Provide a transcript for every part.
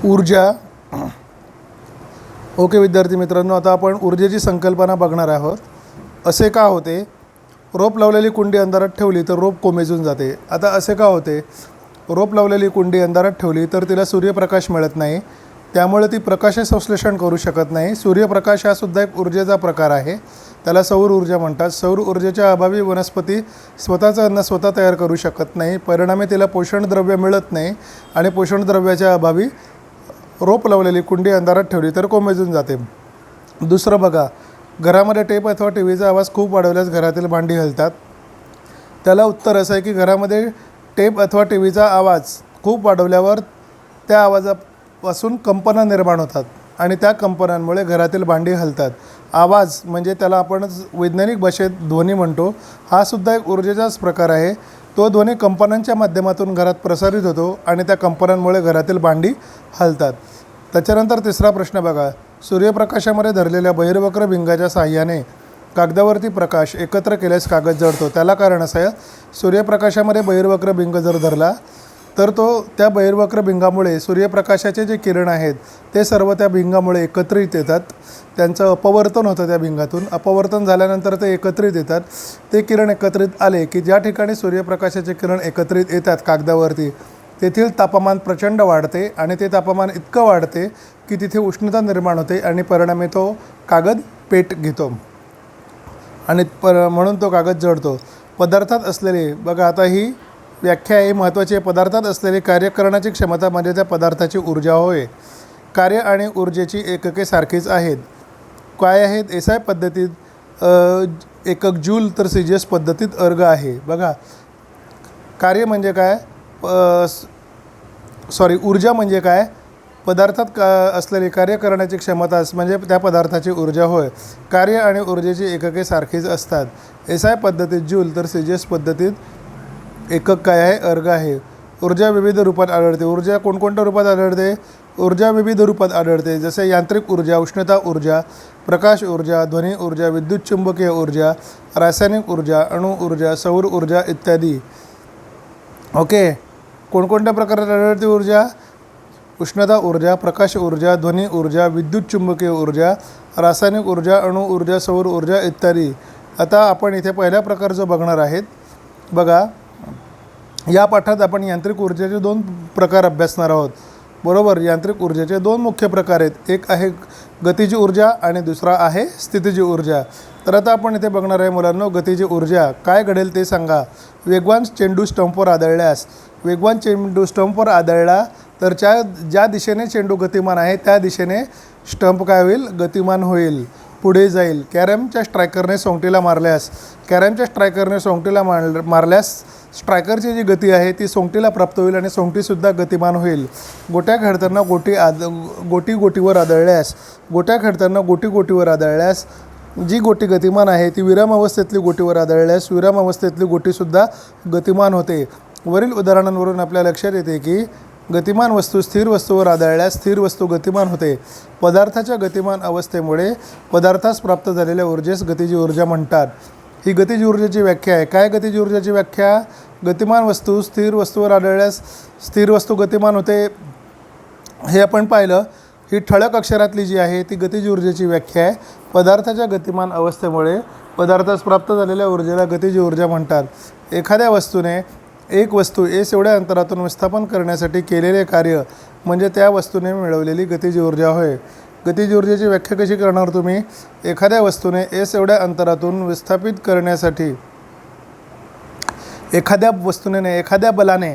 ऊर्जा. ओके विद्यार्थी मित्रांनो, आता आपण ऊर्जेची संकल्पना बघणार आहोत. असे का होते? रोप लावलेली कुंडी अंधारात ठेवली तर रोप कोमेजून जाते. आता असे का होते? रोप लावलेली कुंडी अंधारात ठेवली तर तिला सूर्यप्रकाश मिळत नाही, त्यामुळे ती प्रकाश संश्लेषण करू शकत नाही. सूर्यप्रकाश हा सुद्धा एक ऊर्जेचा प्रकार आहे, त्याला सौर ऊर्जा म्हणतात. सौर ऊर्जेच्या अभावी वनस्पती स्वतःचं अन्न स्वतः तयार करू शकत नाही, परिणामी तिला पोषणद्रव्य मिळत नाही आणि पोषणद्रव्याच्या अभावी रोप लावलेली कुंडी अंधारात ठेवली तर कोमेजून जाते. दुसरं बघा, घरामध्ये टेप अथवा टी व्हीचा आवाज खूप वाढवल्यास घरातील भांडी हलतात. त्याला उत्तर असं आहे की घरामध्ये टेप अथवा टी व्हीचा आवाज खूप वाढवल्यावर त्या आवाजापासून कंपनं निर्माण होतात आणि त्या कंपनांमुळे घरातील भांडी हलतात. आवाज म्हणजे त्याला आपण वैज्ञानिक भाषेत ध्वनी म्हणतो. हा सुद्धा एक ऊर्जेचाच प्रकार आहे. तो ध्वनी कंपनांच्या माध्यमातून घरात प्रसारित होतो आणि त्या कंपनांमुळे घरातील भांडी हलतात. त्याच्यानंतर तिसरा प्रश्न बघा, सूर्यप्रकाशामध्ये धरलेल्या बहिर्वक्र भिंगाच्या साहाय्याने कागदावरती प्रकाश एकत्र केल्यास कागद जळतो. त्याला कारण असं आहे, सूर्यप्रकाशामध्ये बहिर्वक्र भिंग जर धरला तर त्या बहिर्वक्र भिंगामुळे सूर्यप्रकाशाचे जे किरण आहेत ते सर्व त्या भिंगामुळे एकत्रित येतात. त्यांचं अपवर्तन होतं त्या भिंगातून. अपवर्तन झाल्यानंतर ते एकत्रित येतात. ते किरण एकत्रित आले की ज्या ठिकाणी सूर्यप्रकाशाचे किरण एकत्रित येतात कागदावरती, तेथील तापमान प्रचंड वाढते आणि ते तापमान इतकं वाढते की तिथे उष्णता निर्माण होते आणि परिणामी तो कागद पेट घेतो आणि म्हणून तो कागद जळतो. पदार्थात असलेले बघा, आता ही व्याख्या आहे महत्त्वाची आहे. पदार्थात असलेली कार्य करण्याची क्षमता म्हणजे त्या पदार्थाची ऊर्जा होय. कार्य आणि ऊर्जेची एकके सारखीच आहेत. काय आहेत? एसआय पद्धतीत एकक जूल तर सीजीएस पद्धतीत अर्ग आहे. बघा, कार्य म्हणजे काय, ऊर्जा म्हणजे काय? पदार्थात असलेली कार्य करण्याची क्षमता म्हणजे त्या पदार्थाची ऊर्जा होय. कार्य आणि ऊर्जेची एकके सारखीच असतात. एसआय पद्धतीत जूल तर सीजीएस पद्धतीत एकक काय आहे? अर्ग आहे. ऊर्जा विविध रूपात आढळते. ऊर्जा कोणकोणत्या रूपात आढळते? ऊर्जा विविध रूपात आढळते, जसे यांत्रिक ऊर्जा, उष्णता ऊर्जा, प्रकाश ऊर्जा, ध्वनी ऊर्जा, विद्युत चुंबकीय ऊर्जा, रासायनिक ऊर्जा, अणु ऊर्जा, सौर ऊर्जा इत्यादी. ओके, कोणकोणत्या प्रकारात आढळते ऊर्जा? उष्णता ऊर्जा, प्रकाश ऊर्जा, ध्वनी ऊर्जा, विद्युत चुंबकीय ऊर्जा, रासायनिक ऊर्जा, अणु ऊर्जा, सौर ऊर्जा इत्यादी. आता आपण इथे पहिला प्रकार जो बघणार आहेत, बघा या पाठात आपण यांत्रिक ऊर्जेचे 2 प्रकार अभ्यासणार आहोत. बरोबर, यांत्रिक ऊर्जेचे 2 मुख्य प्रकार आहेत. एक आहे गतिज ऊर्जा आणि दुसरा आहे स्थितिज ऊर्जा. तर आता आपण इथे बघणार आहे मुलांनो, गतिज ऊर्जा. काय घडेल ते सांगा. वेगवान चेंडू स्टंपवर आदळल्यास, वेगवान चेंडू स्टंपवर आदळला तर ज्या दिशेने चेंडू गतिमान आहे त्या दिशेने स्टंप काय होईल? गतिमान होईल, पुढे जाईल. कॅरमच्या स्ट्रायकरने सोंगटीला मारल्यास, कॅरमच्या स्ट्रायकरने सोंगटीला मारल्यास स्ट्रायकरची जी गती आहे ती सोंगटीला प्राप्त होईल आणि सोंगटीसुद्धा गतिमान होईल. गोट्या खेळताना गोटी गोटीवर आदळल्यास, गोट्या खेळताना गोटी गोटीवर आदळल्यास जी गोटी गतिमान आहे ती विराम अवस्थेतली गोटीवर आदळल्यास विराम अवस्थेतली गोटीसुद्धा गतिमान होते. वरील उदाहरणांवरून आपल्या लक्षात येते की गतिमान वस्तू स्थिर वस्तूवर आदळल्यास स्थिर वस्तू गतिमान होते. पदार्थाच्या गतिमान अवस्थेमुळे पदार्थास प्राप्त झालेल्या ऊर्जेस गतिज ऊर्जा म्हणतात. ही गतिज ऊर्जेची व्याख्या आहे. काय गतिज ऊर्जेची व्याख्या? गतिमान वस्तू स्थिर वस्तूवर आढळल्यास स्थिर वस्तू गतिमान होते, हे आपण पाहिलं. ही ठळक अक्षरातली जी आहे ती गतिज ऊर्जेची व्याख्या आहे. पदार्थाच्या गतिमान अवस्थेमुळे पदार्थास प्राप्त झालेल्या ऊर्जेला गतिज ऊर्जा म्हणतात. एखाद्या वस्तूने एक वस्तू एस एवढ्या अंतरातून विस्थापन करण्यासाठी केलेले कार्य म्हणजे त्या वस्तूने मिळवलेली गतिज ऊर्जा होय. गतिज ऊर्जेची व्याख्या कशी करणार तुम्ही? एखाद्या वस्तूने एस एवढ्या अंतरातून विस्थापित करण्यासाठी, एखाद्या बलाने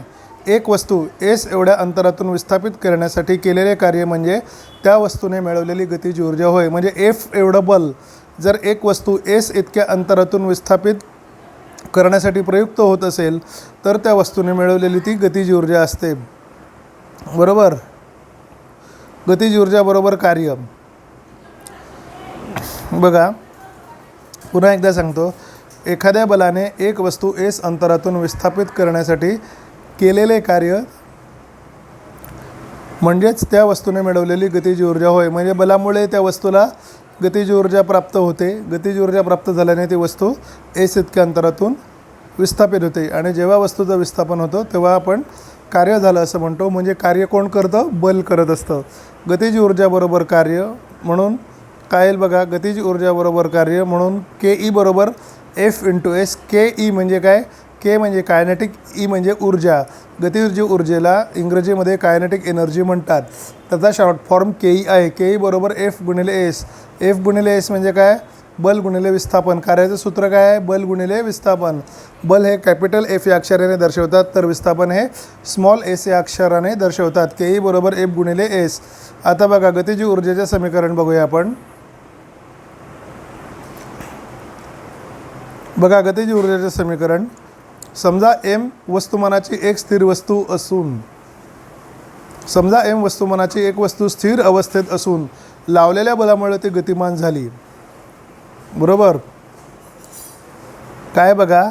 एक वस्तू एस एवढ्या अंतरातून विस्थापित करण्यासाठी केलेले कार्य म्हणजे त्या वस्तूने मिळवलेली गतिज ऊर्जा होय. म्हणजे एफ एवढं बल जर एक वस्तू एस इतक्या अंतरातून विस्थापित करण्यासाठी प्रयुक्त होत असेल तर त्या वस्तूने मिळवलेली ती गतिज ऊर्जा असते. बरोबर, गतिज ऊर्जा बरोबर कार्य. बघा पुन्हा एकदा सांगतो, एखाद्या बलाने एक वस्तू एस अंतरातून विस्थापित करण्यासाठी केलेले कार्य म्हणजेच त्या वस्तूने मिळवलेली गतिज ऊर्जा होय. म्हणजे बलामुळे त्या वस्तूला गतिज ऊर्जा प्राप्त होते. गतिज ऊर्जा प्राप्त झाल्याने ती वस्तू एस इतक्या अंतरातून विस्थापित होते आणि जेव्हा वस्तूचं विस्थापन होतं तेव्हा आपण कार्य झालं असं म्हणतो. म्हणजे कार्य कोण करतं? बल करत असतं. गतिज ऊर्जा बरोबर कार्य, म्हणून काय येईल बघा, गतिज ऊर्जा बरोबर कार्य, म्हणून के ई बरोबर एफ इंटू एस. के ई म्हणजे काय? के म्हणजे कायनेटिक, ई म्हणजे ऊर्जा. गतिज ऊर्जेला इंग्रजीमध्ये कायनेटिक एनर्जी म्हणतात. त्याचा शॉर्ट फॉर्म के ई आहे. के ई बरोबर एफ गुणिले एस. एफ गुणिले एस म्हणजे काय? बल गुणिले विस्थापन. कार्याचं सूत्र काय आहे? बल गुणिले विस्थापन. बल हे कॅपिटल एफ या अक्षराने दर्शवतात, तर विस्थापन हे स्मॉल एस या अक्षराने दर्शवतात. के ई बरोबर एफ गुणिले एस. आता बघा गतिज ऊर्जेचे समीकरण बघूया आपण. बघा गतिज ऊर्जेचे समीकरण. समजा एम वस्तुमानाची एक स्थिर वस्तू असून, समजा एम वस्तुमानाची एक वस्तू स्थिर अवस्थेत असून लावलेल्या बलामुळे ती गतिमान झाली. बरोबर. काय बघा,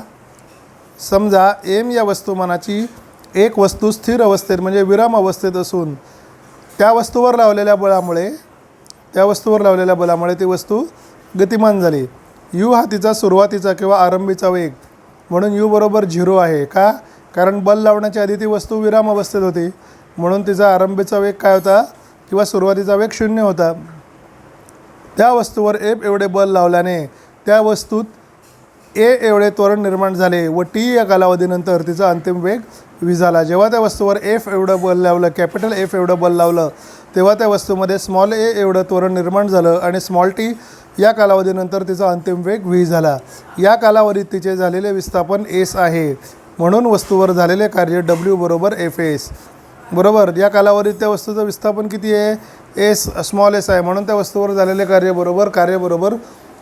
समजा एम या वस्तुमानाची एक वस्तू स्थिर अवस्थेत म्हणजे विराम अवस्थेत असून त्या वस्तूवर लावलेल्या बलामुळे ती वस्तू गतिमान झाली. यू हा तिचा सुरुवातीचा किंवा आरंभीचा वेग, म्हणून यू बरोबर 0 आहे. का? कारण बल लावण्याच्या आधी ती वस्तू विराम अवस्थेत होती, म्हणून तिचा आरंभीचा वेग काय होता किंवा सुरुवातीचा वेग 0 होता. त्या वस्तूवर एफ एवढे बल लावल्याने त्या वस्तूत ए एवढे त्वरण निर्माण झाले व टी या कालावधीनंतर तिचा अंतिम वेग व्ही झाला. जेव्हा त्या वस्तूवर एफ एवढं बल लावलं, कॅपिटल एफ एवढं बल लावलं, तेव्हा त्या वस्तूमध्ये स्मॉल ए एवढं त्वरण निर्माण झालं आणि स्मॉल टी या कालावधीनंतर तिचा अंतिम वेग व्ही झाला. या कालावधीत तिचे झालेले विस्थापन एस आहे, म्हणून वस्तूवर झालेले कार्य डब्ल्यू बरोबर एफ एस. बरोबर. या कालावधीत त्या वस्तूचं विस्थापन किती आहे? एस, स्मॉल एस आहे, म्हणून त्या वस्तूवर झालेले कार्य बरोबर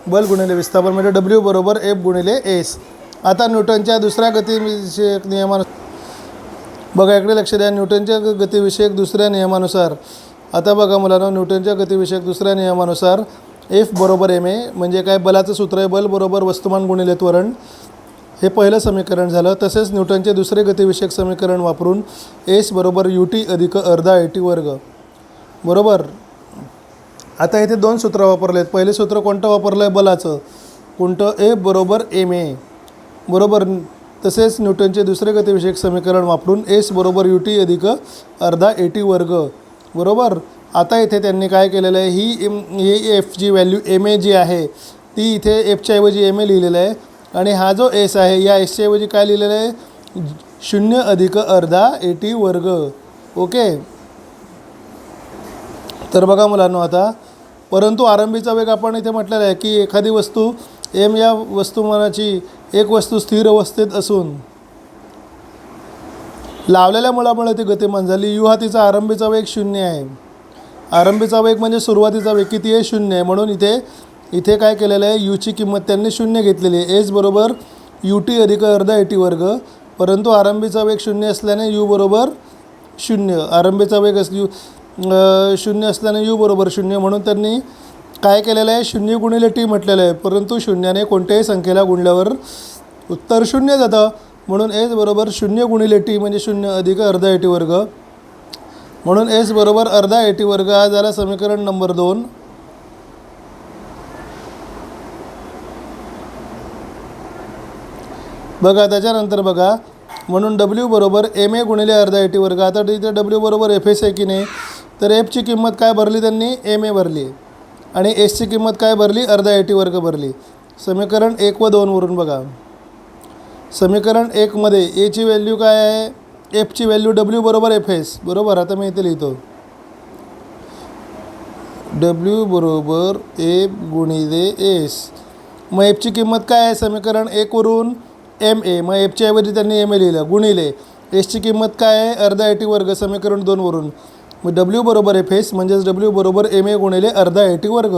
बल गुणिले विस्थापन म्हणजे डब्ल्यू बरोबर एफ गुणिले एस. आता न्यूटनच्या दुसऱ्या गतिविषयक बघा इकडे लक्ष द्या. न्यूटनच्या गतिविषयक दुसऱ्या नियमानुसार, आता बघा मुलांना, न्यूटनच्या गतिविषयक दुसऱ्या नियमानुसार एफ बरोबर एम ए म्हणजे काय? बलाचं सूत्र आहे बल बरोबर वस्तुमान गुणिले त्वरण. हे पहिलं समीकरण झालं. तसेच न्यूटनचे दुसरे गतिविषयक समीकरण वापरून एस बरोबर यू टी अधिक अर्धा ए टी वर्ग. बरोबर. आता इथे दोन सूत्र वापरले आहेत. पहिले सूत्र कोणतं वापरलं आहे? बलाचं. कोणतं? एफ बरोबर एम ए. बरोबर. तसेच न्यूटनचे दुसरे गतिविषयक समीकरण वापरून एस बरोबर यू टी अधिक अर्धा ए टी वर्ग. बरोबर. आता इथे त्यांनी काय केलेलं आहे, ही एफची व्हॅल्यू एम ए जी आहे ती इथे एफच्या ऐवजी एम ए लिहिलेलं आहे आणि हा जो एस आहे या एसच्या ऐवजी काय लिहिलेलं आहे? 0 अधिक अर्धा ए टी वर्ग. ओके. तर बघा मुलांनो, आता परंतु आरंभीचा वेग आपण इथे म्हटलेला आहे की एखादी वस्तू एम या वस्तुमानाची एक वस्तू स्थिर अवस्थेत असून लावलेल्या मुळामुळे ती गतिमान झाली. यू हा तिचा आरंभीचा वेग 0 आहे. आरंभीचा वेग म्हणजे सुरुवातीचा वेग किती आहे? 0 आहे. म्हणून इथे काय केलेलं आहे? यूची किंमत त्यांनी 0 घेतलेली आहे. एस बरोबर यू टी अधिक अर्धा ए टी वर्ग. परंतु आरंभीचा वेग 0 असल्याने यू बरोबर 0. आरंभीचा वेग 0 असल्याने यू बरोबर 0, म्हणून त्यांनी काय केलेलं आहे? 0 गुणिले टी म्हटलेलं आहे. परंतु 0ने कोणत्याही संख्येला गुणल्यावर उत्तर 0 जातं, म्हणून एस बरोबर 0 गुणिले टी म्हणजे 0 अधिक अर्धा ए टी वर्ग. म्हणून एस बरोबर अर्धा ए टी वर्ग हा झाला समीकरण नंबर 2. बघा त्याच्यानंतर बघा, म्हणून डब्ल्यू बरोबर एम ए गुणिले अर्धा ए टी वर्ग. आता तिथे डब्ल्यू बरोबर एफ एस आहे की नाही, तर एफची किंमत काय भरली त्यांनी? एम ए भरली आणि एसची किंमत काय भरली? अर्धा ए टी वर्ग भरली. समीकरण 1 व 2 वरून बघा. समीकरण 1 मध्ये एची व्हॅल्यू काय आहे? एफची व्हॅल्यू डब्ल्यू बरोबर एफ एस. बरोबर. आता मी इथे लिहितो डब्ल्यू बरोबर एफ गुणिले एस. मग एफची किंमत काय आहे? समीकरण 1 वरून एम ए, मग एफच्या ऐवजी त्यांनी एम ए लिहिलं, गुणिले एसची किंमत काय आहे? अर्धा ए टी वर्ग समीकरण 2 वरून. मग डब्ल्यू बरोबर एफ एस म्हणजेच डब्ल्यू बरोबर एम ए गुणिले अर्धा ए टी वर्ग.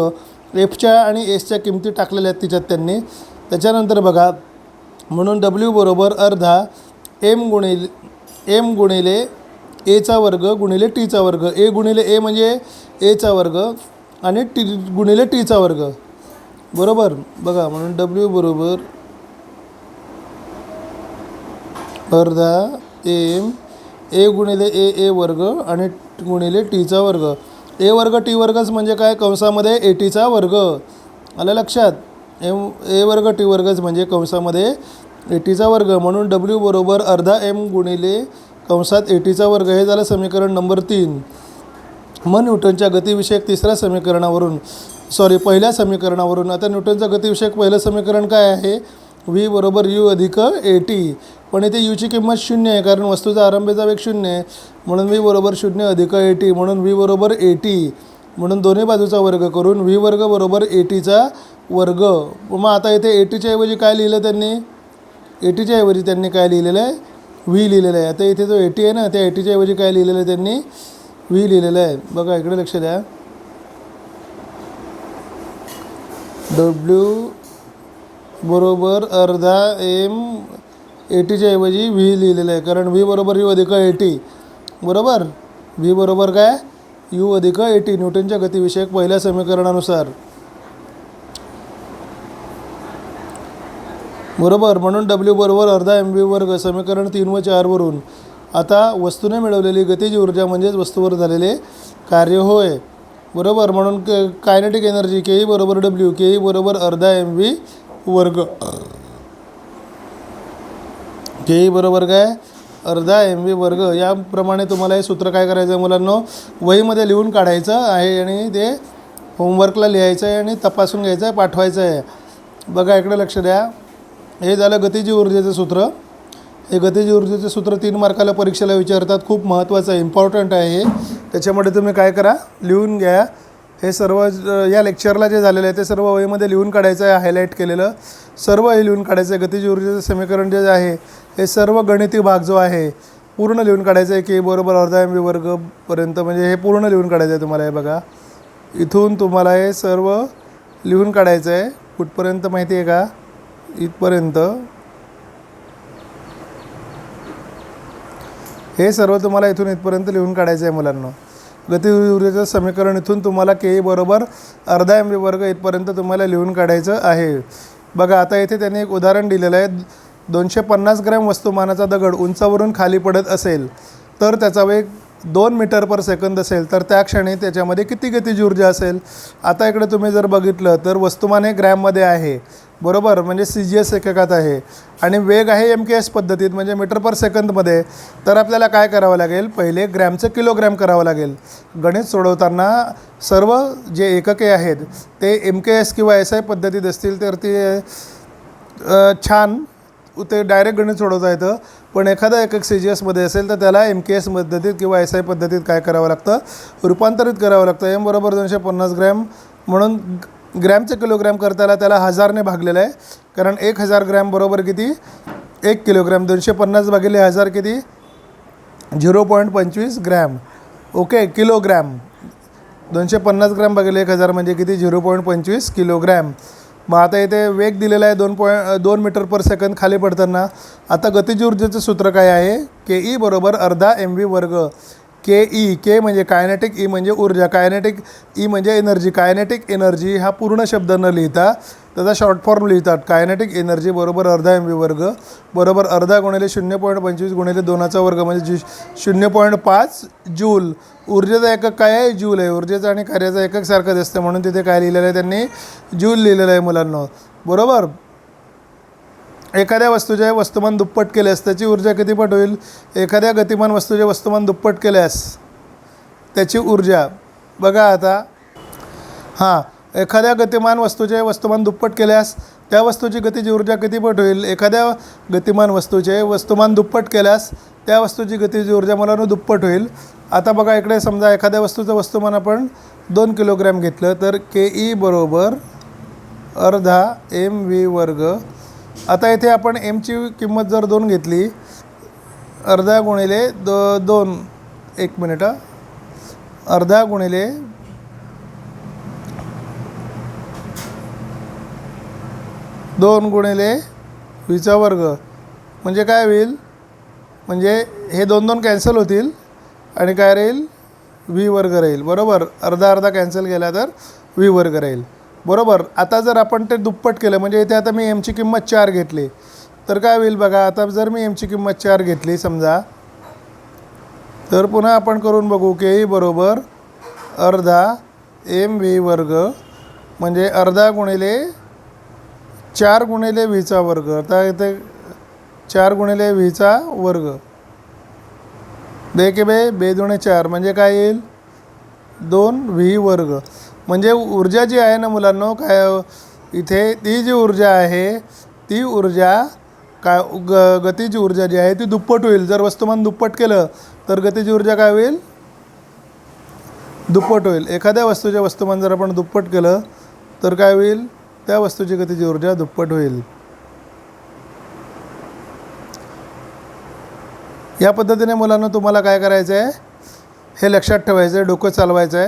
एफच्या आणि एसच्या किमती टाकलेल्या आहेत तिच्यात त्यांनी. त्याच्यानंतर बघा, म्हणून डब्ल्यू बरोबर अर्धा एम गुणिले एचा वर्ग गुणिले टीचा वर्ग. ए गुणिले ए म्हणजे एचा वर्ग आणि टी गुणिले टीचा वर्ग. बरोबर. बघा, म्हणून डब्ल्यू बरोबर अर्धा एम ए गुणिले ए वर्ग आणि गुणिले टीचा वर्ग. ए वर्ग टी वर्गच म्हणजे काय? कंसामध्ये ए टीचा वर्ग. आलं लक्षात? ए वर्ग टी वर्गच म्हणजे कंसामध्ये ए टीचा वर्ग. म्हणून डब्ल्यू बरोबर अर्धा एम गुणिले कंसात एटीचा वर्ग. हे झालं समीकरण नंबर 3. मग न्यूटनच्या गतिविषयक तिसऱ्या समीकरणावरून पहिल्या समीकरणावरून आता न्यूटनचं गतिविषयक पहिलं समीकरण काय आहे? व्ही बरोबर यू अधिक ए टी. पण इथे यूची किंमत 0 आहे कारण वस्तूचा आरंभीचा वेग 0 आहे. म्हणून व्ही बरोबर 0 अधिक ए टी. म्हणून व्ही बरोबर ए टी. म्हणून दोन्ही बाजूचा वर्ग करून व्ही वर्ग बरोबर ए टीचा वर्ग. मग आता इथे ए टीच्या ऐवजी काय लिहिलं त्यांनी? ए टीच्या ऐवजी त्यांनी काय लिहिलेलं आहे? व्ही लिहिलेलं आहे. आता इथे जो ए टी आहे ना, त्या ए टीच्या ऐवजी काय लिहिलेलं आहे त्यांनी? व्ही लिहिलेलं आहे. बघा इकडे लक्ष द्या. डब्ल्यू बरोबर अर्धा एम ए टीच्या ऐवजी व्ही लिहिलेलं आहे कारण व्ही बरोबर यू अधिक ए टी. बरोबर, व्ही बरोबर काय? यू अधिक ए टी न्यूटनच्या गतिविषयक पहिल्या समीकरणानुसार. बरोबर, म्हणून डब्ल्यू बरोबर अर्धा एम व्ही वर्ग समीकरण 3 व 4 वरून. आता वस्तूने मिळवलेली गतिज ऊर्जा म्हणजेच वस्तूवर झालेले कार्य होय. बरोबर, म्हणून कायनेटिक एनर्जी के ई बरोबर डब्ल्यू. के ई बरोबर अर्धा एम व्ही वर्ग. के ई बरोबर काय? अर्धा एम व्ही वर्ग. याप्रमाणे तुम्हाला हे सूत्र काय करायचं आहे मुलांनो? वहीमध्ये लिहून काढायचं आहे आणि ते होमवर्कला लिहायचं आहे आणि तपासून घ्यायचं आहे, पाठवायचं आहे. बघा इकडे लक्ष द्या. हे झालं गतिज ऊर्जेचं सूत्र. हे गतिज ऊर्जेचं सूत्र 3 मार्काला परीक्षेला विचारतात. खूप महत्त्वाचं आहे, इम्पॉर्टंट आहे हे. त्याच्यामुळे तुम्ही काय करा? लिहून घ्या. हे सर्व या लेक्चरला जे झालेलं आहे ते सर्व वहीमध्ये लिहून काढायचं आहे. हायलाईट केलेलं सर्व हे लिहून काढायचं आहे. गतिज ऊर्जेचं समीकरण जे आहे हे सर्व गणिती भाग जो आहे पूर्ण लिहून काढायचं आहे. के बरोबर अर्धा एम व्ही वर्गपर्यंत म्हणजे हे पूर्ण लिहून काढायचं आहे तुम्हाला. हे बघा इथून तुम्हाला हे सर्व लिहून काढायचं आहे. कुठपर्यंत माहिती आहे का? इथपर्यंत. हे सर्व तुम्हाला इथून इथपर्यंत लिहून काढायचं आहे मुलांना. गतिज ऊर्जेचं समीकरण इथून तुम्हाला के ई बरोबर अर्धा एम व्ही वर्ग इथपर्यंत तुम्हाला लिहून काढायचं आहे. बघा आता इथे त्यांनी एक उदाहरण दिलेलं आहे. 250 ग्रॅम वस्तुमानाचा दगड उंचावरून खाली पडत असेल तर त्याचा वेग 2 मीटर पर सेकंद असेल तर त्या क्षणी त्याच्यामध्ये किती गतिज ऊर्जा असेल? आता इकडे तुम्ही जर बघितलं तर वस्तुमान हे ग्रॅममध्ये आहे. बरोबर, म्हणजे CGS एककात आहे आणि वेग आहे MKS पद्धतीत म्हणजे मीटर पर सेकंदमध्ये. तर आपल्याला काय करावं लागेल? पहिले ग्रॅमचं किलोग्रॅम करावं लागेल. गणित सोडवताना सर्व जे एकके आहेत ते MKS किंवा SI पद्धतीत असतील तर ते छान ते डायरेक्ट गणित सोडवता येतं. पण एखादा एकक CGSमध्ये असेल तर त्याला MKS पद्धतीत किंवा SI पद्धतीत काय करावं लागतं? रूपांतरित करावं लागतं. M बरोबर 250 ग्रॅम म्हणून ग्रॅमचे किलोग्रॅम करताना त्याला 1000ने भागलेलं आहे कारण 1000 ग्रॅम बरोबर किती? 1 किलोग्रॅम. 250 भागिले 1000 किती? 0.25 ग्रॅम. Okay, kilogram. 250 ग्रॅम भागिले 1000 म्हणजे किती? 0.25 किलोग्रॅम. मग आता इथे वेग दिलेला आहे 2 मीटर पर सेकंद खाली पडताना. आता गतिज ऊर्जेचं सूत्र काय आहे? के ई बरोबर अर्धा एम व्ही वर्ग. के ई, के म्हणजे कायनेटिक, ई म्हणजे ऊर्जा, कायनेटिक, ई म्हणजे एनर्जी. कायनेटिक एनर्जी हा पूर्ण शब्द न लिहिता त्याचा शॉर्ट फॉर्म लिहितात. कायनेटिक एनर्जी बरोबर अर्धा एम व्ही वर्ग बरोबर अर्धा गुणिले 0.25 गुणिले 2चा वर्ग म्हणजे 0.5 जूल. ऊर्जेचा एकक काय आहे? जूल आहे. ऊर्जेचा आणि कार्याचा एकक सारखंच असतं म्हणून तिथे काय लिहिलेलं आहे त्यांनी? जूल लिहिलेलं आहे मुलांना. बरोबर, एखाद्या वस्तूचे वस्तुमान दुप्पट केल्यास त्याची ऊर्जा किती पट होईल? एखाद्या गतिमान वस्तूचे वस्तुमान दुप्पट केल्यास त्याची ऊर्जा बघा आता. हां, एखाद्या गतिमान वस्तूचे वस्तुमान दुप्पट केल्यास त्या वस्तूची गतिज ऊर्जा किती पट होईल? एखाद्या गतिमान वस्तूचे वस्तुमान दुप्पट केल्यास त्या वस्तूची गतिज ऊर्जा मला दुप्पट होईल. आता बघा इकडे समजा एखाद्या वस्तूचं वस्तुमान आपण 2 किलोग्रॅम घेतलं तर के ई बरोबर अर्धा एम व्ही वर्ग. आता इथे आपण एमची किंमत जर 2 घेतली, अर्धा गुणिले 2, 1 मिनिट, अर्धा गुणिले 2 गुणिले व्हीचा वर्ग म्हणजे काय होईल? म्हणजे हे 2 कॅन्सल होतील आणि काय राहील? व्ही वर्ग राहील. बरोबर, अर्धा अर्धा कॅन्सल केला तर व्ही वर्ग राहील. बरोबर, आता जर आपण ते दुप्पट केलं म्हणजे इथे आता मी एमची किंमत 4 घेतली तर काय होईल बघा. आता जर मी एमची किंमत 4 घेतली समजा तर पुन्हा आपण करून बघू. के ई बरोबर अर्धा एम व्ही वर्ग म्हणजे अर्धा गुणिले 4 गुणिले व्हीचा वर्ग. आता इथे 4 गुणिले व्हीचा वर्ग बे के बे, बे दुणे 4 म्हणजे काय येईल 2 v². म्हणजे ऊर्जा जी आहे ना मुलांनो, काय इथे ती जी ऊर्जा आहे ती ऊर्जा काय गतीची ऊर्जा जी आहे ती दुप्पट होईल. जर वस्तुमान दुप्पट केलं तर गतीची ऊर्जा काय होईल दुप्पट होईल. एखाद्या वस्तूचे वस्तुमान जर आपण दुप्पट केलं तर काय होईल त्या वस्तूची गतीची ऊर्जा दुप्पट होईल. या पद्धतीने मुलांना तुम्हाला काय करायचं आहे हे लक्षात ठेवायचं आहे, डोकं चालवायचं आहे.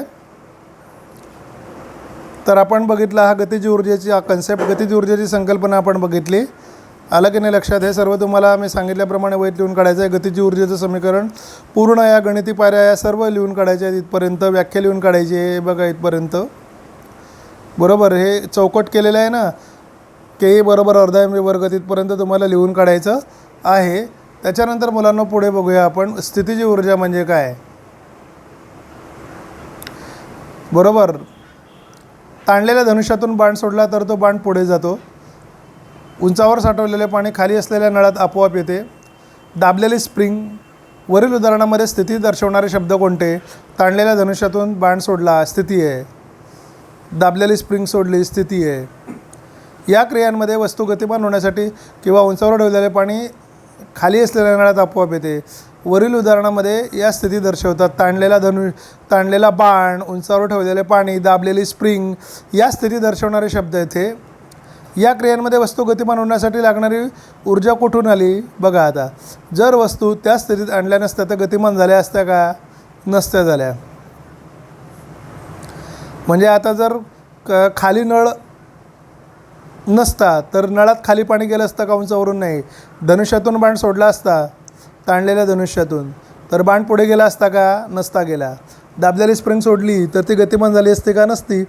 तर आपण बघितला हा गतीची ऊर्जेची कन्सेप्ट, गतीची ऊर्जेची संकल्पना आपण बघितली. आलं की नाही लक्षात? हे सर्व तुम्हाला मी सांगितल्याप्रमाणे वहीत लिहून काढायचं आहे. गतीची ऊर्जेचं समीकरण पूर्ण या गणिती पायऱ्या या सर्व लिहून काढायच्या आहेत. इथपर्यंत व्याख्या लिहून काढायची आहे बघा इथपर्यंत. बरोबर, हे चौकट केलेलं आहे ना, के बरोबर अर्धा एम व्ही वर्ग तिथपर्यंत तुम्हाला लिहून काढायचं आहे. त्याच्यानंतर मुलांना पुढे बघूया आपण स्थितीची ऊर्जा म्हणजे काय. बरोबर, ताणलेल्या धनुष्यातून बाण सोडला तर तो बाण पुढे जातो. उंचावर साठवलेले पाणी खाली असलेल्या नळात आपोआप येते. दाबलेली स्प्रिंग. वरील उदाहरणामध्ये स्थिती दर्शवणारे शब्द कोणते? ताणलेल्या धनुष्यातून बाण सोडला स्थिती आहे, दाबलेली स्प्रिंग सोडली स्थिती आहे. या क्रियांमध्ये वस्तू गतिमान होण्यासाठी किंवा उंचावर ठेवलेले पाणी खाली असलेल्या नळात आपोआप येते. वरील उदाहरणामध्ये या स्थिती दर्शवतात. ताणलेला बाण, उंचावर ठेवलेले पाणी, दाबलेली स्प्रिंग या स्थिती दर्शवणारे शब्द येथे. या क्रियांमध्ये वस्तू गतिमान होण्यासाठी लागणारी ऊर्जा कुठून आली बघा. आता जर वस्तू त्या स्थितीत आणल्या नसत्या तर गतिमान झाल्या असत्या का? नसत्या झाल्या. म्हणजे आता जर खाली नळ नसता तर नळात खाली पाणी गेलं असतं का? उंचावरून नाही. धनुष्यातून बाण सोडला असता ताणलेल्या धनुष्यातून तर बाण पुढे गेला असता का? नसता गेला. दाबलेली स्प्रिंग सोडली तर ती गतिमान झाली असते का? नसती.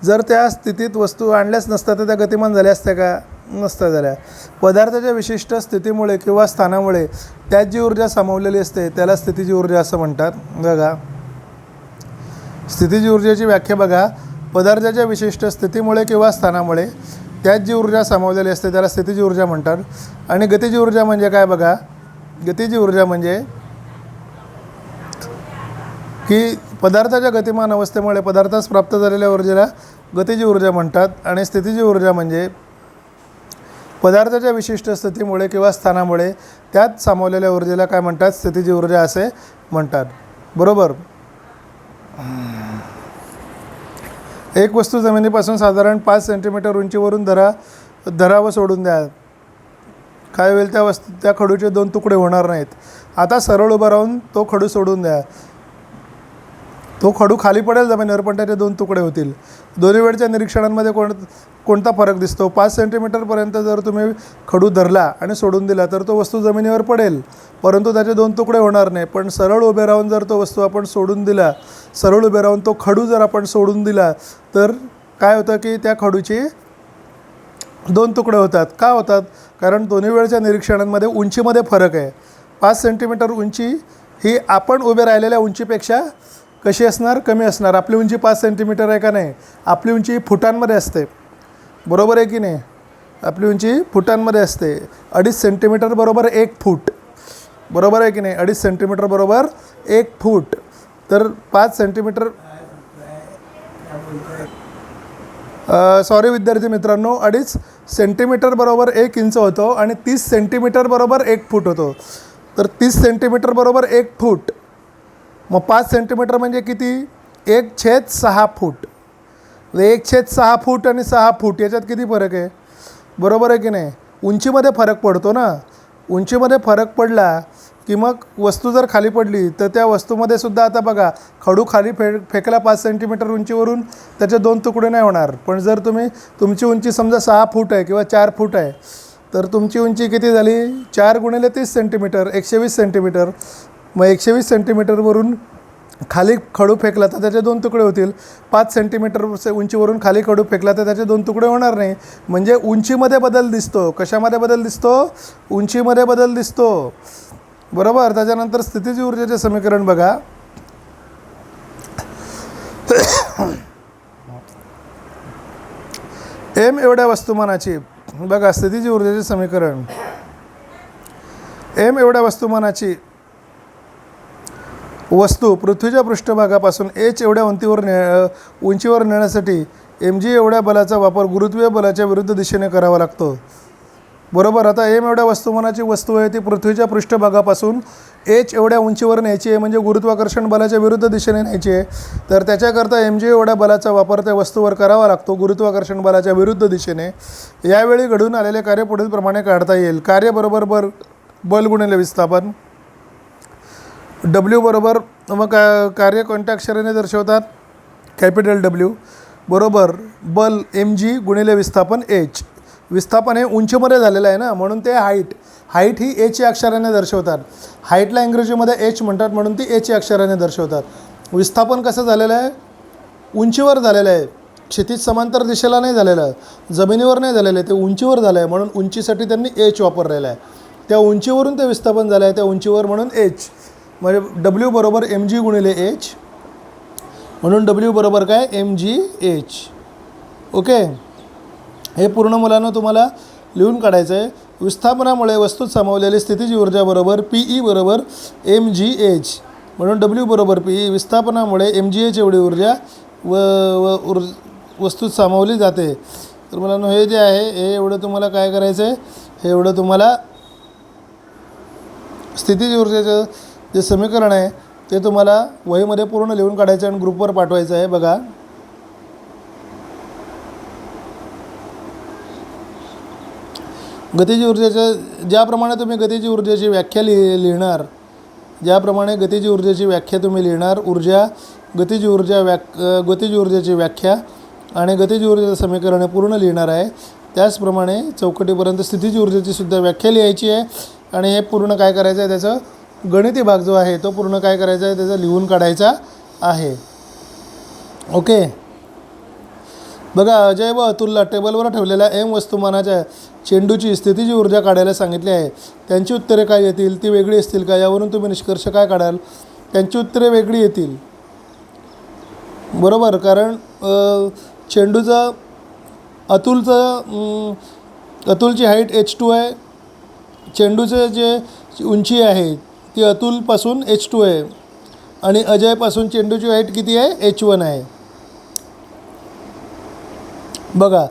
जर त्या स्थितीत वस्तू आणल्याच नसता तर त्या गतिमान झाल्या असत्या का? नसत्या झाल्या. पदार्थाच्या विशिष्ट स्थितीमुळे किंवा स्थानामुळे त्यात जी ऊर्जा सामावलेली असते त्याला स्थितीची ऊर्जा असं म्हणतात. बघा स्थितीची ऊर्जेची व्याख्या बघा. पदार्थाच्या विशिष्ट स्थितीमुळे किंवा स्थानामुळे त्यात जी ऊर्जा सामावलेली असते त्याला स्थितीची ऊर्जा म्हणतात. आणि गतीची ऊर्जा म्हणजे काय बघा. गतीची ऊर्जा म्हणजे की पदार्थाच्या गतिमान अवस्थेमुळे पदार्थास प्राप्त झालेल्या ऊर्जेला गतीची ऊर्जा म्हणतात. आणि स्थितीची ऊर्जा म्हणजे पदार्थाच्या विशिष्ट स्थितीमुळे किंवा स्थानामुळे त्यात सामावलेल्या ऊर्जेला काय म्हणतात? स्थितीची ऊर्जा असे म्हणतात. बरोबर. एक वस्तू जमिनीपासून साधारण 5 सेंटीमीटर उंचीवरून धरा व सोडून द्या. काय होईल? त्या खडूचे 2 तुकडे होणार नाहीत. आता सरळ उभं राहून तो खडू सोडून द्या. तो खडू खाली पडेल जमिनीवर पण त्याचे 2 तुकडे होतील. दोन्ही वेळच्या निरीक्षणांमध्ये कोणता फरक दिसतो? 5 सेंटीमीटरपर्यंत जर तुम्ही खडू धरला आणि सोडून दिला तर तो वस्तू जमिनीवर पडेल परंतु त्याचे 2 तुकडे होणार नाही. पण सरळ उभे राहून जर तो वस्तू आपण सोडून दिला, सरळ उभे राहून तो खडू जर आपण सोडून दिला तर काय होतं की त्या खडूचे 2 तुकडे होतात. का होतात? कारण दोन्ही वेळच्या निरीक्षणांमध्ये उंचीमध्ये फरक आहे. 5 सेंटीमीटर उंची ही आपण उभे राहिलेल्या उंचीपेक्षा कशी असणार? कमी असणार. आपली उंची 5 सेंटीमीटर आहे का नाही? आपली उंची फुटांमध्ये असते. बरोबर आहे की नाही? आपली उंची फुटांमध्ये असते. 2.5 सेंटीमीटर बरोबर 1 फूट. बरोबर आहे की नाही? 2.5 सेंटीमीटर बरोबर 1 फूट. तर 5 सेंटीमीटर सॉरी विद्यार्थी मित्रांनो, 2.5 सेंटीमीटर बरोबर 1 इंच होतो आणि 30 सेंटीमीटर बरोबर 1 फूट होतो. तर 30 सेंटीमीटर बरोबर 1 फूट. मग 5 सेंटीमीटर म्हणजे किती? 1/6 फूट. 1/6 फूट आणि 6 फूट याच्यात किती फरक आहे? बरोबर आहे की नाही? उंचीमध्ये फरक पडतो ना. उंचीमध्ये फरक पडला की मग वस्तू जर खाली पडली तर त्या वस्तूमध्ये सुद्धा आता बघा खडू खाली फेकला 5 सेंटीमीटर उंचीवरून त्याचे 2 तुकडे नाही होणार. पण जर तुमची उंची समजा 6 फूट आहे किंवा 4 फूट आहे तर तुमची उंची किती झाली? 4 × 30 सेंटीमीटर 120 सेंटीमीटर. मग 120 सेंटीमीटरवरून खाली खडू फेकला तर त्याचे 2 तुकडे होतील. 5 सेंटीमीटर उंचीवरून खाली खडू फेकला तर त्याचे 2 तुकडे होणार नाही. म्हणजे उंचीमध्ये बदल दिसतो. कशामध्ये बदल दिसतो? उंचीमध्ये बदल दिसतो. बरोबर. त्याच्यानंतर स्थितीची ऊर्जेचे समीकरण बघा. एम एवढ्या वस्तुमानाची बघा स्थितीची ऊर्जेचे समीकरण. एम एवढ्या वस्तुमानाची वस्तू पृथ्वीच्या पृष्ठभागापासून एच एवढ्या उंचीवर नेण्यासाठी mg एवढ्या बलाचा वापर गुरुत्वीय बलाच्या विरुद्ध दिशेने करावा लागतो. बरोबर. आता m एवढ्या वस्तुमानाची वस्तू आहे ती पृथ्वीच्या पृष्ठभागापासून h एवढ्या उंचीवर न्यायची आहे, म्हणजे गुरुत्वाकर्षण बलाच्या विरुद्ध दिशेने न्यायची आहे. तर त्याच्याकरता mg एवढ्या बलाचा वापर त्या वस्तूवर करावा लागतो गुरुत्वाकर्षण बलाच्या विरुद्ध दिशेने. यावेळी घडून आलेले कार्य पुढीलप्रमाणे काढता येईल. कार्य बरोबर बल गुणिले विस्थापन. W बरोबर, मग कार्य कोणत्या अक्षराने दर्शवतात? Capital W. बरोबर बल mg गुणिले विस्थापन h. विस्थापन हे उंचीमध्ये झालेलं आहे ना, म्हणून ते हाईट ही h या अक्षराने दर्शवतात. हाईटला इंग्रजीमध्ये h म्हणतात, म्हणून ती h या अक्षराने दर्शवतात. विस्थापन कसं झालेलं आहे? उंचीवर झालेलं आहे. क्षितिज समांतर दिशेला नाही झालेलं, जमिनीवर नाही झालेलं आहे, ते उंचीवर झालं आहे, म्हणून उंचीसाठी त्यांनी h वापरलेला आहे. त्या उंचीवरून ते विस्थापन झालं आहे, त्या उंचीवर, म्हणून h. म्हणजे W बरोबर mg गुणिले h, म्हणून W बरोबर काय? mgh. ओके. हे पूर्ण मुलांना तुम्हाला लिहून काढायचं आहे. विस्थापनामुळे वस्तूत सामावलेली स्थितीची ऊर्जा बरोबर Pe बरोबर mgh, म्हणून W बरोबर Pe. विस्थापनामुळे mgh एवढी ऊर्जा वस्तूत सामावली जाते. तर मुलांना हे जे आहे हे एवढं तुम्हाला काय करायचं आहे, हे एवढं तुम्हाला स्थितीची ऊर्जेचं जे समीकरण आहे ते तुम्हाला वहीमध्ये पूर्ण लिहून काढायचं आणि ग्रुपवर पाठवायचं आहे. बघा, गतिज ऊर्जेचं ज्याप्रमाणे तुम्ही गतिज ऊर्जेची व्याख्या लिहिणार, ज्याप्रमाणे गतिज ऊर्जेची व्याख्या तुम्ही लिहिणार, गतिज ऊर्जेची व्याख्या आणि गतिज ऊर्जेचं समीकरण पूर्ण लिहिणार आहे, त्याचप्रमाणे चौकटीपर्यंत स्थितीज ऊर्जेची सुद्धा व्याख्या लिहायची आहे. आणि हे पूर्ण काय करायचं आहे, त्याचं गणिती भाग जो आहे तो पूर्ण काय करायचा आहे, त्याचा लिहून काढायचा आहे. ओके. बघा, अजय व अतुलला टेबलवर ठेवलेल्या m वस्तुमानाच्या चेंडूची स्थितीची ऊर्जा काढायला सांगितली आहे. त्यांची उत्तरे काय येतील? ती वेगळी असतील का? यावरून तुम्ही निष्कर्ष काय काढाल? त्यांची उत्तरे वेगळी येतील. बरोबर, कारण चेंडूचं अतुलची हाईट h2 आहे, चेंडूचं जे उंची आहे ती अतुलपासून h2 आहे आणि अजयपासून चेंडूची हाईट किती आहे? h1 आहे. बघा,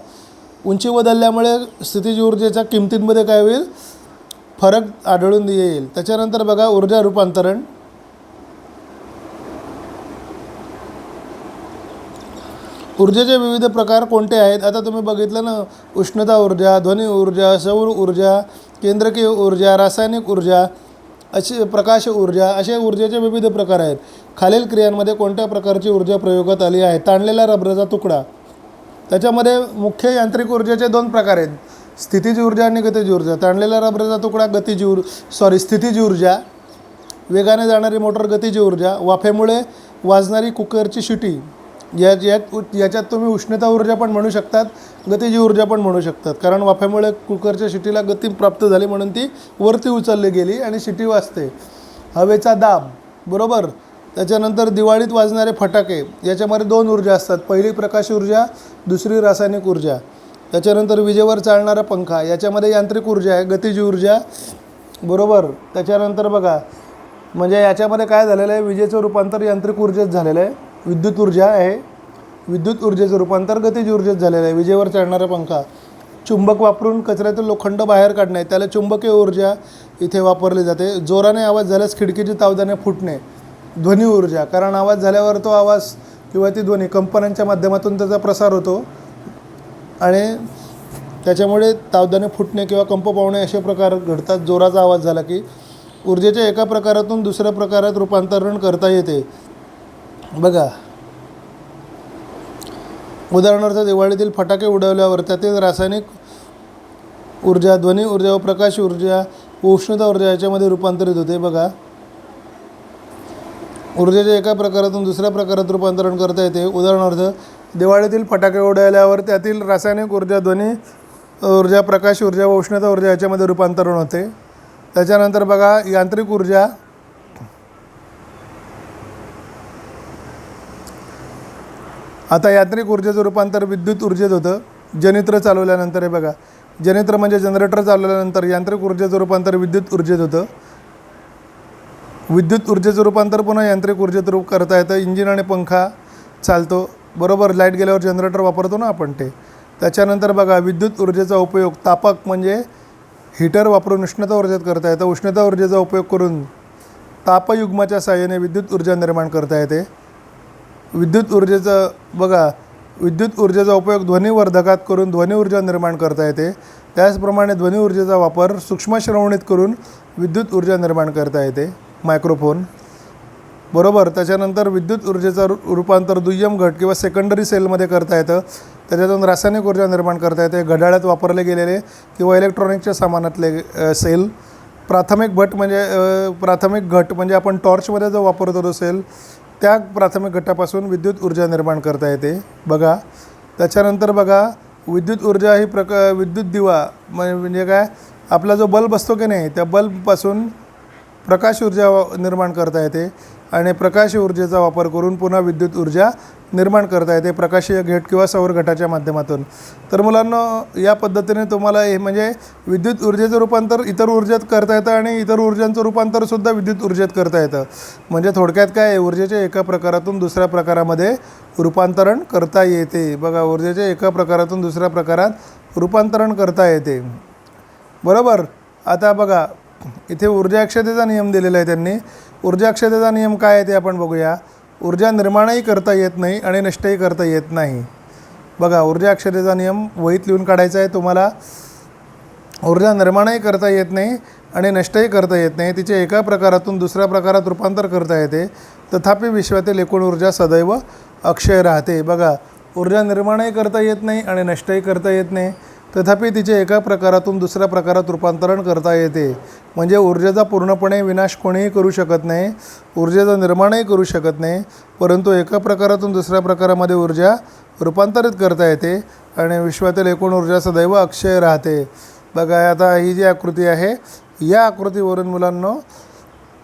उंची बदलल्यामुळे स्थितीज ऊर्जेच्या किमतींमध्ये काय होईल? फरक आढळून येईल. त्याच्यानंतर बघा, ऊर्जा रूपांतरण. ऊर्जेचे विविध प्रकार कोणते आहेत? आता तुम्ही बघितलं ना, उष्णता ऊर्जा, ध्वनी ऊर्जा, सौर ऊर्जा, केंद्रकीय ऊर्जा, रासायनिक ऊर्जा, अशी प्रकाश ऊर्जा, असे ऊर्जेचे विविध प्रकार आहेत. खालील क्रियांमध्ये कोणत्या प्रकारची ऊर्जा प्रयोगात आली आहे? ताणलेला रबराचा तुकडा. त्याच्यामध्ये मुख्य यांत्रिक ऊर्जेचे 2 प्रकार आहेत, स्थितीज ऊर्जा आणि गतिज ऊर्जा. ताणलेला रबराचा तुकडा स्थितीज ऊर्जा, वेगाने जाणारी मोटर गतिज ऊर्जा, वाफेमुळे वाजणारी कुकरची शिटी, याच्यात तुम्ही उष्णता ऊर्जा पण म्हणू शकतात, गतिज ऊर्जा पण म्हणू शकतात, कारण वाफेमुळे कुकरच्या शिटीला गती प्राप्त झाली म्हणून ती वरती उचलली गेली आणि शिटी वाजते. हवेचा दाब. बरोबर. त्याच्यानंतर दिवाळीत वाजणारे फटाके, याच्यामध्ये 2 ऊर्जा असतात, पहिली प्रकाश ऊर्जा, दुसरी रासायनिक ऊर्जा. त्याच्यानंतर विजेवर चालणारा पंखा, याच्यामध्ये यांत्रिक ऊर्जा आहे, गतिज ऊर्जा. बरोबर. त्याच्यानंतर बघा, म्हणजे याच्यामध्ये काय झालेलं आहे, विजेचं रूपांतर यांत्रिक ऊर्जेत झालेलं आहे. विद्युत ऊर्जा आहे, विद्युत ऊर्जेचं रूपांतर गतिज ऊर्जेत झालेलं आहे. विजेवर चालणारा पंखा. चुंबक वापरून कचऱ्यातील लोखंड बाहेर काढणे, त्याला चुंबकीय ऊर्जा इथे वापरली जाते. जोराने आवाज झाल्यास खिडकीची तावदाने फुटणे, ध्वनी ऊर्जा, कारण आवाज झाल्यावर तो आवाज किंवा ती ध्वनी कंपनांच्या माध्यमातून त्याचा प्रसार होतो आणि त्याच्यामुळे तावदाने फुटणे किंवा कंप पावणे असे प्रकार घडतात. जोराचा आवाज झाला की ऊर्जेच्या एका प्रकारातून दुसऱ्या प्रकारात रूपांतरण करता येते. बघा, उदाहरणार्थ दिवाळीतील फटाके उडवल्यावर त्यातील रासायनिक ऊर्जा, ध्वनी ऊर्जा व प्रकाश ऊर्जा व उष्णता ऊर्जा याच्यामध्ये रूपांतरित होते. बघा, ऊर्जेच्या एका प्रकारातून दुसऱ्या प्रकारात रूपांतरण करता येते. उदाहरणार्थ दिवाळीतील फटाके उडवल्यावर त्यातील रासायनिक ऊर्जा, ध्वनी ऊर्जा, प्रकाश ऊर्जा व उष्णता ऊर्जा याच्यामध्ये रूपांतरण होते. त्याच्यानंतर बघा, यांत्रिक ऊर्जा. आता यांत्रिक ऊर्जेचं रूपांतर विद्युत ऊर्जेत होतं जनित्र चालवल्यानंतर. हे बघा, जनित्र म्हणजे जनरेटर चालवल्यानंतर यांत्रिक ऊर्जेचं रूपांतर विद्युत ऊर्जेत होतं. विद्युत ऊर्जेचं रूपांतर पुन्हा यांत्रिक ऊर्जेत रूप करता येतं. इंजिन आणि पंखा चालतो, बरोबर. लाईट गेल्यावर जनरेटर वापरतो ना आपण ते. त्याच्यानंतर बघा, विद्युत ऊर्जेचा उपयोग तापक म्हणजे हीटर वापरून उष्णता ऊर्जेत करता येतं. उष्णता ऊर्जेचा उपयोग करून तापयुग्माच्या साहाय्याने विद्युत ऊर्जा निर्माण करता येते. विद्युत ऊर्जेचं बघा, विद्युत ऊर्जेचा उपयोग ध्वनिवर्धकात करून ध्वनी ऊर्जा निर्माण करता येते. त्याचप्रमाणे ध्वनी ऊर्जेचा वापर सूक्ष्मश्रवणीत करून विद्युत ऊर्जा निर्माण करता येते, मायक्रोफोन, बरोबर. त्याच्यानंतर विद्युत ऊर्जेचं रूपांतर दुय्यम घट किंवा सेकंडरी सेलमध्ये करता येतं. त्याच्यातून रासायनिक ऊर्जा निर्माण करता येते. घड्याळात वापरले गेलेले किंवा इलेक्ट्रॉनिकच्या सामानातले सेल. प्राथमिक घट म्हणजे आपण टॉर्चमध्ये जो वापरतो तो सेल, त्या प्राथमिक घटापासून विद्युत ऊर्जा निर्माण करता येते, बघा. त्याच्यानंतर बघा, विद्युत ऊर्जा ही विद्युत दिवा म्हणजे काय, आपला जो बल्ब असतो की नाही, त्या बल्बपासून प्रकाश ऊर्जा निर्माण करता येते आणि प्रकाश ऊर्जेचा वापर करून पुन्हा विद्युत ऊर्जा निर्माण करता येते प्रकाशीय गेट किंवा सौर घटाच्या माध्यमातून. तर मुलांना या पद्धतीने तुम्हाला हे म्हणजे विद्युत ऊर्जेचं रूपांतर इतर ऊर्जेत करता येतं आणि इतर ऊर्जांचं रूपांतरसुद्धा विद्युत ऊर्जेत करता येतं. म्हणजे थोडक्यात काय आहे, ऊर्जेच्या एका प्रकारातून दुसऱ्या प्रकारामध्ये रूपांतरण करता येते. बघा, ऊर्जेच्या एका प्रकारातून दुसऱ्या प्रकारात रूपांतरण करता येते, बरोबर. आता बघा, इथे ऊर्जा अक्षयतेचा नियम दिलेला आहे त्यांनी. ऊर्जा अक्षयतेचा नियम काय आहे ते आपण बघूया. ऊर्जा निर्माणही करता येत नाही आणि नष्टही करता येत नाही. बघा, ऊर्जा अक्षयतेचा नियम वहीत लिहून काढायचा आहे तुम्हाला. ऊर्जा निर्माणही करता येत नाही आणि नष्टही करता येत नाही. तिचे एका प्रकारातून दुसऱ्या प्रकारात रूपांतर करता येते. तथापि विश्वातील एकूण ऊर्जा सदैव अक्षय राहते. बघा, ऊर्जा निर्माणही करता येत नाही आणि नष्टही करता येत नाही. तथापि तिचे एका प्रकारातून दुसऱ्या प्रकारात रूपांतरण करता येते. म्हणजे ऊर्जेचा पूर्णपणे विनाश कोणीही करू शकत नाही, ऊर्जेचं निर्माणही करू शकत नाही, परंतु एका प्रकारातून दुसऱ्या प्रकारामध्ये ऊर्जा रूपांतरित करता येते आणि विश्वातील एकूण ऊर्जा सदैव अक्षय राहते. बघा, आता ही जी आकृती आहे, या आकृतीवरून मुलांनो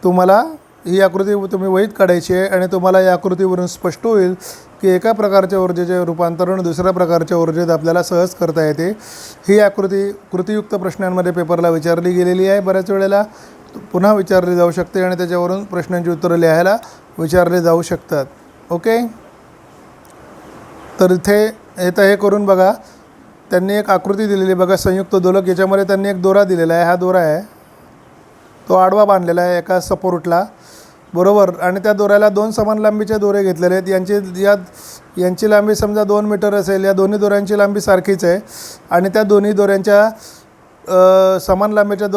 तुम्हाला ही आकृती तुम्ही वहीत काढायची आहे आणि तुम्हाला या आकृतीवरून स्पष्ट होईल की एका प्रकारच्या ऊर्जेचे रूपांतरण दुसऱ्या प्रकारच्या ऊर्जेत आपल्याला सहज करता येते. ही आकृती कृतीयुक्त प्रश्नांमध्ये पेपरला विचारली गेलेली आहे, बऱ्याच वेळेला पुन्हा विचारली जाऊ शकते आणि त्याच्यावरून प्रश्नांची उत्तरं लिहायला विचारले जाऊ शकतात. ओके, तर इथे हे करून बघा, त्यांनी एक आकृती दिलेली बघा, संयुक्त दोलक. याच्यामध्ये त्यांनी एक दोरा दिलेला आहे. हा दोरा आहे, तो आडवा बांधलेला आहे एका सपोर्टला, बरोबर. आणि त्या दोऱ्याला दोन समान लांबीचे दोरे घेतलेले आहेत. यांची लांबी समजा 2 मीटर असेल. या दोन्ही दोऱ्यांची लांबी सारखीच आहे आणि त्या दोन्ही दोऱ्यांच्या समान लांबीच्या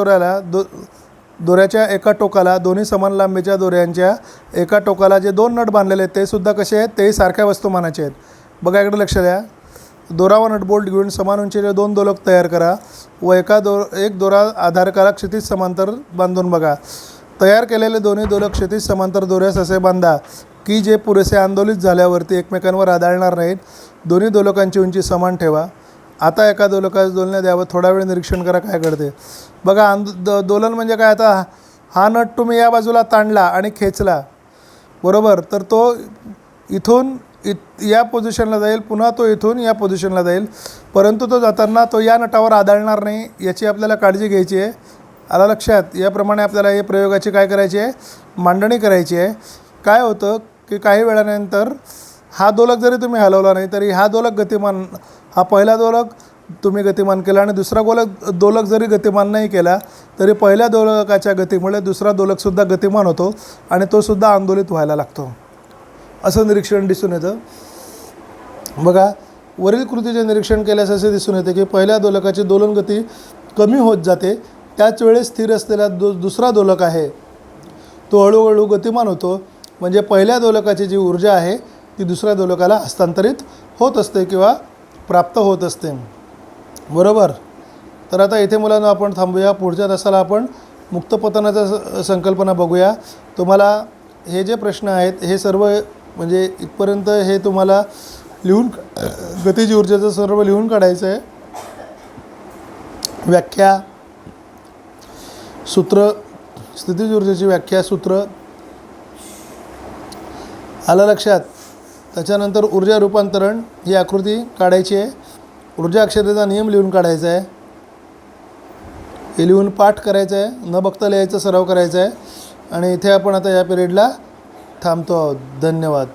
दोऱ्याच्या एका टोकाला, दोन्ही समान लांबीच्या दोऱ्यांच्या एका टोकाला जे 2 नट बांधलेले आहेत ते सुद्धा कसे आहेत, तेही सारख्या वस्तुमानाचे आहेत. बघा, इकडे लक्ष द्या. दोरा व नट बोल्ट घेऊन समान उंचीचे 2 दोलक तयार करा व एक दोरा आधारकाला क्षितिज समांतर बांधून बघा. तयार केलेले दोन्ही दोलक क्षितिज समांतर दोऱ्यास असे बांधा की जे पुरेसे आंदोलित झाल्यावरती एकमेकांवर आदळणार नाहीत. दोन्ही दोलकांची उंची समान ठेवा. आता एका दोलकास दोलने द्यावं. थोडा वेळ निरीक्षण करा काय घडते. बघा, दोलन म्हणजे काय, आता हा नट तुम्ही या बाजूला ताणला आणि खेचला, बरोबर, तर तो इथून या पोझिशनला जाईल, पुन्हा तो इथून या पोझिशनला जाईल, परंतु तो जाताना तो या नटावर आदळणार नाही, याची आपल्याला काळजी घ्यायची आहे. आला लक्षात. याप्रमाणे आपल्याला हे प्रयोगाची काय करायची आहे, मांडणी करायची आहे. काय होतं की काही वेळानंतर हा दोलक जरी तुम्ही हलवला नाही तरी हा दोलक गतिमान, हा पहिला दोलक तुम्ही गतिमान केला आणि दुसरा दोलक जरी गतिमान नाही केला तरी पहिल्या दोलकाच्या गतीमुळे दुसरा दोलकसुद्धा गतिमान होतो आणि तोसुद्धा आंदोलित व्हायला लागतो. असं निरीक्षण दिसून येतं. बघा, वरील कृतीचे निरीक्षण केल्यास असे दिसून येते की पहिल्या दोलकाची दोलन गती कमी होत जाते. त्याच वेळेस स्थिर असलेला दुसरा दोलक आहे तो हळूहळू गतिमान होतो. म्हणजे पहिल्या दोलकाची जी ऊर्जा आहे ती दुसऱ्या दोलकाला हस्तांतरित होत असते किंवा प्राप्त होत असते, बरोबर. तर आता इथे मुलांना आपण थांबूया. पुढच्या तासाला आपण मुक्तपतनाचा संकल्पना बघूया. तुम्हाला हे जे प्रश्न आहेत हे सर्व म्हणजे इथपर्यंत हे तुम्हाला लिहून गतिज ऊर्जेचं सर्व लिहून काढायचं आहे. व्याख्या, सूत्र, स्थितिज ऊर्जेची व्याख्या, सूत्र आलं लक्षात. त्याच्यानंतर ऊर्जा रूपांतरण ही आकृती काढायची आहे. ऊर्जा अक्षयतेचा नियम लिहून काढायचा आहे. हे लिहून पाठ करायचं आहे, न बघता लिहायचा सराव करायचा आहे. आणि इथे आपण आता या पिरियडला थांबतो आहोत. धन्यवाद.